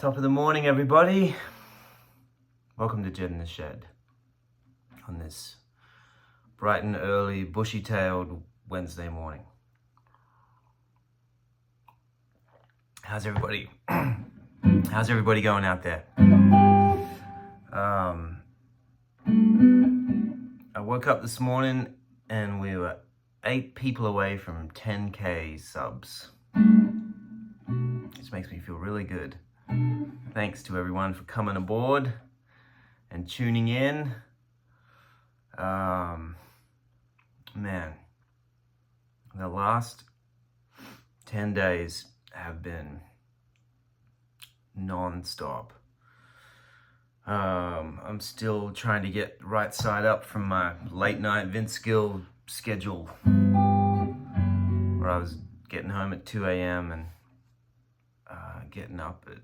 Top of the morning, everybody. Welcome to Jedd in the Shed on this bright and early, bushy-tailed Wednesday morning. How's everybody? How's everybody going out there? I woke up this morning and we were 8 people away from 10K subs. This makes me feel really good. Thanks to everyone for coming aboard and tuning in. Man, the last 10 days have been non-stop. I'm still trying to get right side up from my late night Vince Gill schedule, where I was getting home at 2 a.m. and getting up at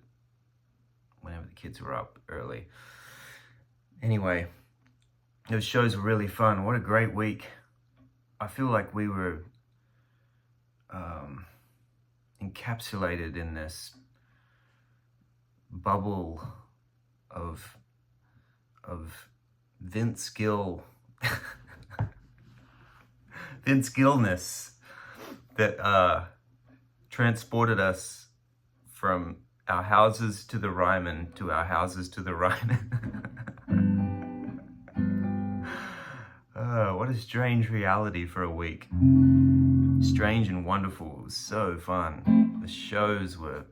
whenever the kids were up early. Anyway, those shows were really fun. What a great week. I feel like we were encapsulated in this bubble of Vince Gill Vince Gillness that transported us from our houses to the Ryman to our houses to the Ryman. What a strange reality for a week. strange and wonderful. It was so fun. The shows were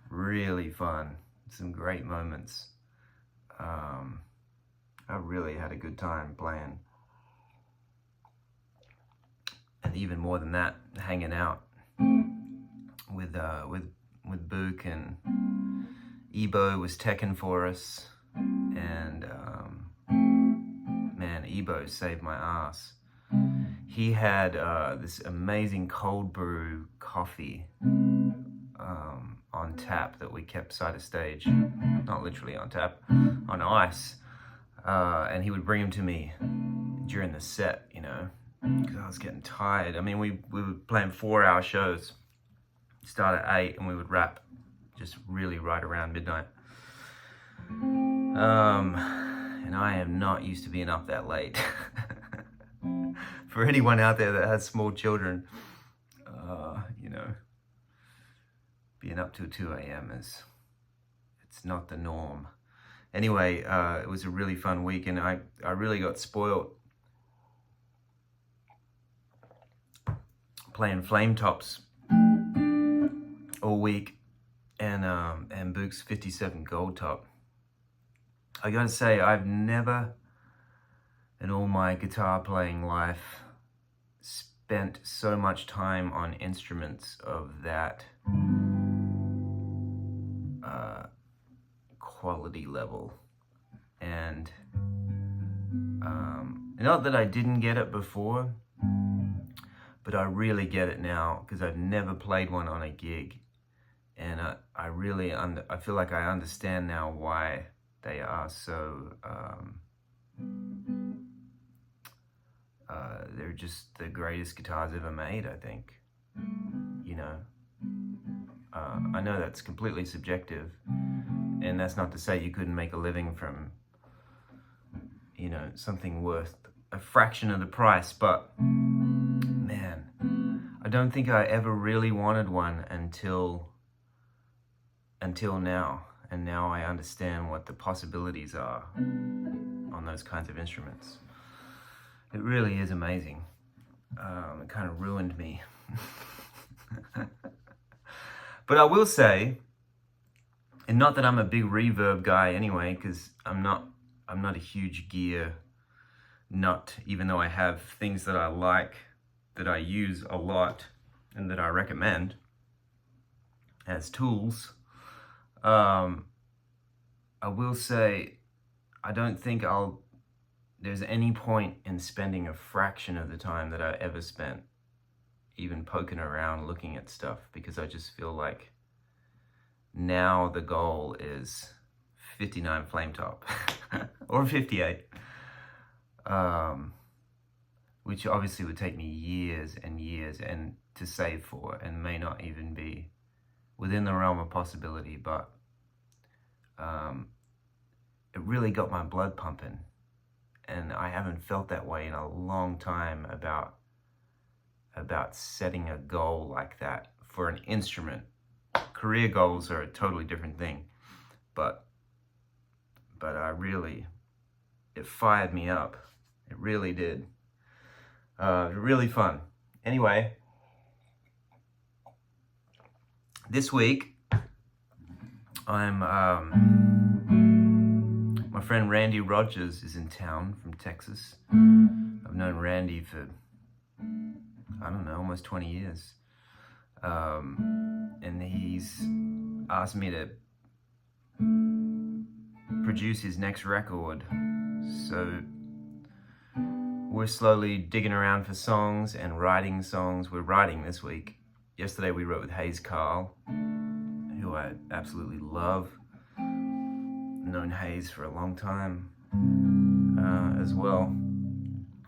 really fun. Some great moments. I really had a good time playing. And even more than that, hanging out with Book, and Ebo was teching for us, and man, Ebo saved my ass. He had this amazing cold brew coffee on tap that we kept side of stage, not literally on tap, on ice, and he would bring them to me during the set, you know, because I was getting tired. I mean, we were playing 4-hour shows, start at 8, and we would wrap just really right around midnight. And I am not used to being up that late. For anyone out there that has small children, you know, being up till 2 a.m. it's not the norm. Anyway, it was a really fun week, and I really got spoiled playing flame tops all week, and Book's 57 gold top. I gotta say, I've never in all my guitar playing life spent so much time on instruments of that quality level. And not that I didn't get it before, but I really get it now, because I've never played one on a gig, and I really I feel like I understand now why they are so they're just the greatest guitars ever made, I think. You know, I know that's completely subjective, and that's not to say you couldn't make a living from, you know, something worth a fraction of the price, but man, I don't think I ever really wanted one until now, and now I understand what the possibilities are on those kinds of instruments. It really is amazing. It kind of ruined me. But I will say, and not that I'm a big reverb guy anyway, because I'm not a huge gear nut, even though I have things that I like, that I use a lot, and that I recommend as tools. I will say, I don't think there's any point in spending a fraction of the time that I ever spent even poking around looking at stuff, because I just feel like now the goal is 59 flame top or 58, which obviously would take me years and years and to save for, and may not even be within the realm of possibility, but it really got my blood pumping. And I haven't felt that way in a long time about setting a goal like that for an instrument. Career goals are a totally different thing, but it fired me up. It really did. Really fun. Anyway, this week my friend Randy Rogers is in town from Texas. I've known Randy for, I don't know, almost 20 years. And he's asked me to produce his next record. So we're slowly digging around for songs and writing songs. We're writing this week. Yesterday we wrote with Hayes Carl, who I absolutely love. Known Hayes for a long time as well.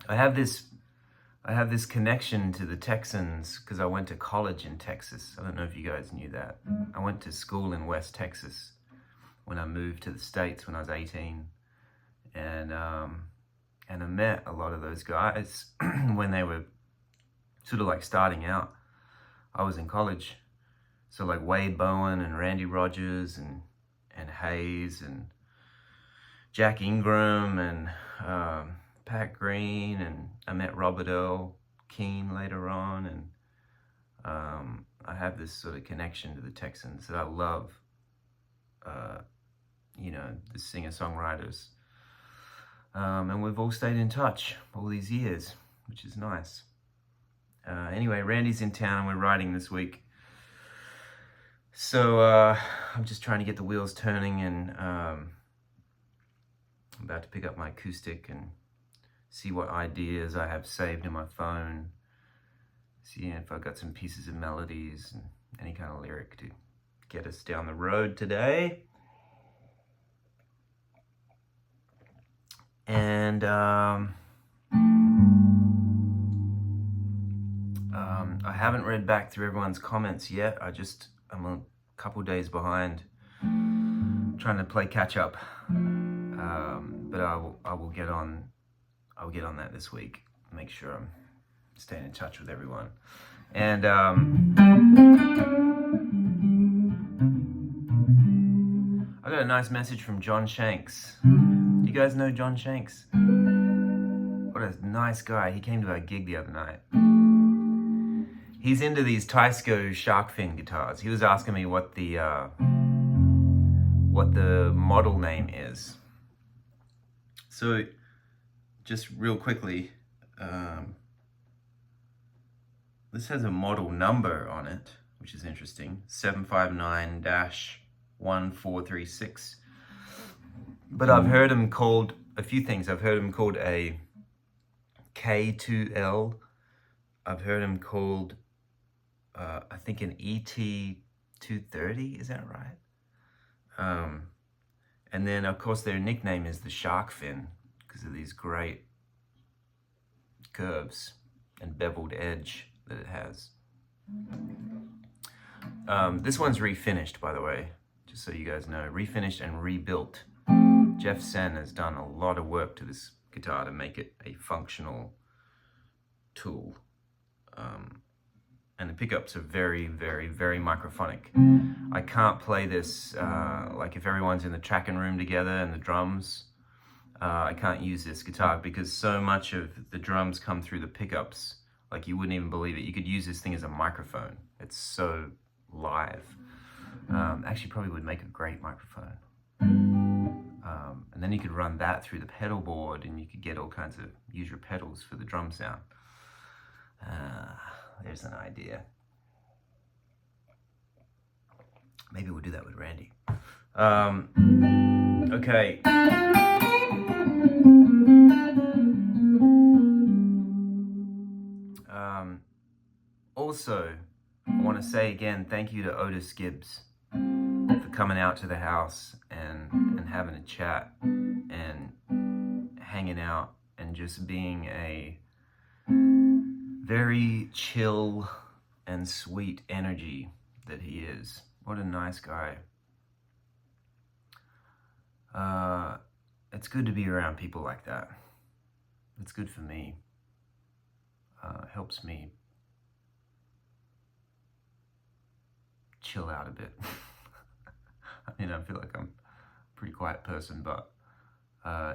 I have this connection to the Texans because I went to college in Texas. I don't know if you guys knew that. I went to school in West Texas when I moved to the States when I was 18, and I met a lot of those guys when they were sort of like starting out. I was in college, so like Wade Bowen and Randy Rogers and Hayes and Jack Ingram and Pat Green, and I met Robert Earl keen later on, and I have this sort of connection to the Texans that I love, you know, the singer-songwriters. And we've all stayed in touch all these years, which is nice. Anyway, Randy's in town and we're riding this week. So I'm just trying to get the wheels turning, and I'm about to pick up my acoustic and see what ideas I have saved in my phone. See if I've got some pieces of melodies and any kind of lyric to get us down the road today. And I haven't read back through everyone's comments yet. I'm a couple days behind, trying to play catch up. But I will get on. I'll get on that this week. Make sure I'm staying in touch with everyone. And I got a nice message from John Shanks. Do you guys know John Shanks? What a nice guy. He came to our gig the other night. He's into these Teisco shark fin guitars. He was asking me what the model name is. So, just real quickly, this has a model number on it, which is interesting, 759-1436. But I've heard him called a few things. I've heard him called a K2L. I've heard him called, I think, an ET230. Is that right? And then, of course, their nickname is the shark fin because of these great curves and beveled edge that it has. This one's refinished, by the way, just so you guys know. Refinished and rebuilt. Jeff Sen has done a lot of work to this guitar to make it a functional tool. And the pickups are very, very, very microphonic. I can't play this, like if everyone's in the tracking room together and the drums, I can't use this guitar because so much of the drums come through the pickups, like you wouldn't even believe it. You could use this thing as a microphone. It's so live. Actually probably would make a great microphone. And then you could run that through the pedal board and you could get all kinds of, use your pedals for the drum sound. There's an idea. Maybe we'll do that with Randy. Okay. Also, I want to say again, thank you to Otis Gibbs for coming out to the house and having a chat and hanging out and just being a very chill and sweet energy that he is. What a nice guy. It's good to be around people like that. It's good for me. Helps me chill out a bit. I mean, I feel like I'm a pretty quiet person, but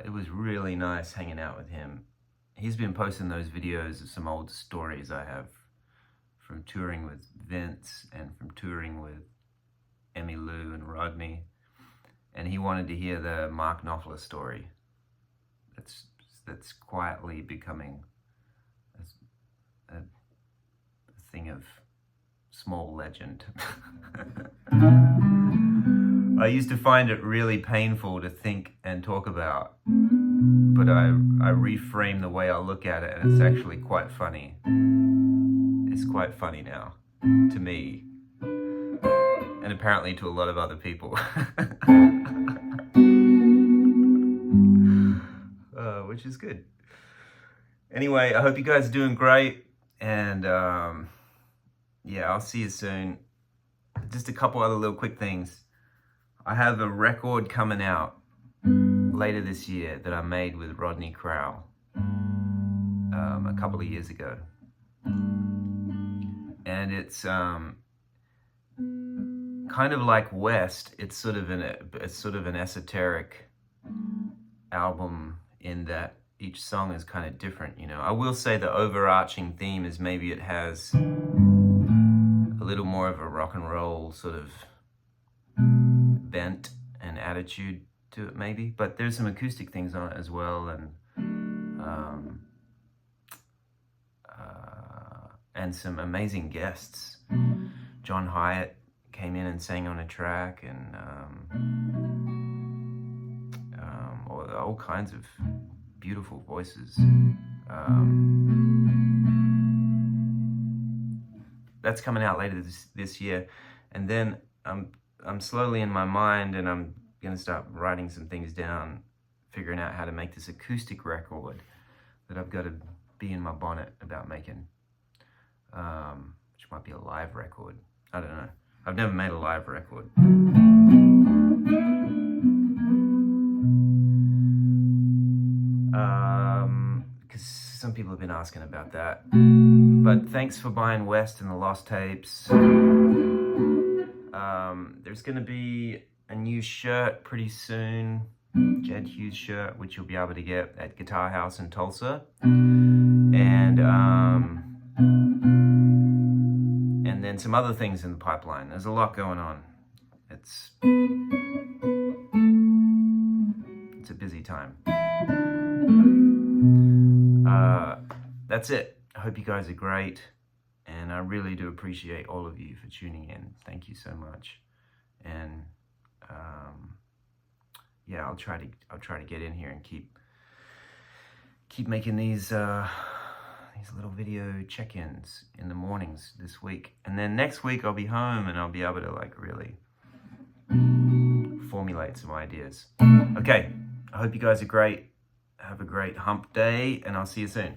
it was really nice hanging out with him. He's been posting those videos of some old stories I have from touring with Vince and from touring with Emmy Lou and Rodney. And he wanted to hear the Mark Knopfler story. That's quietly becoming a thing of small legend. I used to find it really painful to think and talk about, but I reframe the way I look at it, and it's actually quite funny. It's quite funny now, to me, and apparently to a lot of other people. Which is good. Anyway, I hope you guys are doing great, and yeah, I'll see you soon. Just a couple other little quick things. I have a record coming out later this year that I made with Rodney Crowell a couple of years ago. And it's kind of like West. It's sort of an esoteric album in that each song is kind of different, you know. I will say the overarching theme is maybe it has a little more of a rock and roll sort of bent and attitude to it maybe, but there's some acoustic things on it as well, and some amazing guests. John Hyatt came in and sang on a track, and all kinds of beautiful voices. That's coming out later this year, and then I'm slowly in my mind, and I'm gonna start writing some things down, figuring out how to make this acoustic record that I've got to be in my bonnet about making, which might be a live record. I don't know. I've never made a live record. Because some people have been asking about that. But thanks for buying West and the Lost Tapes. There's going to be a new shirt pretty soon, Jedd Hughes shirt, which you'll be able to get at Guitar House in Tulsa. And then some other things in the pipeline. There's a lot going on. It's a busy time. That's it. I hope you guys are great, and I really do appreciate all of you for tuning in. Thank you so much. And yeah, I'll try to get in here and keep making these little video check-ins in the mornings this week. And then next week I'll be home and I'll be able to like really formulate some ideas. Okay, I hope you guys are great. Have a great hump day, and I'll see you soon.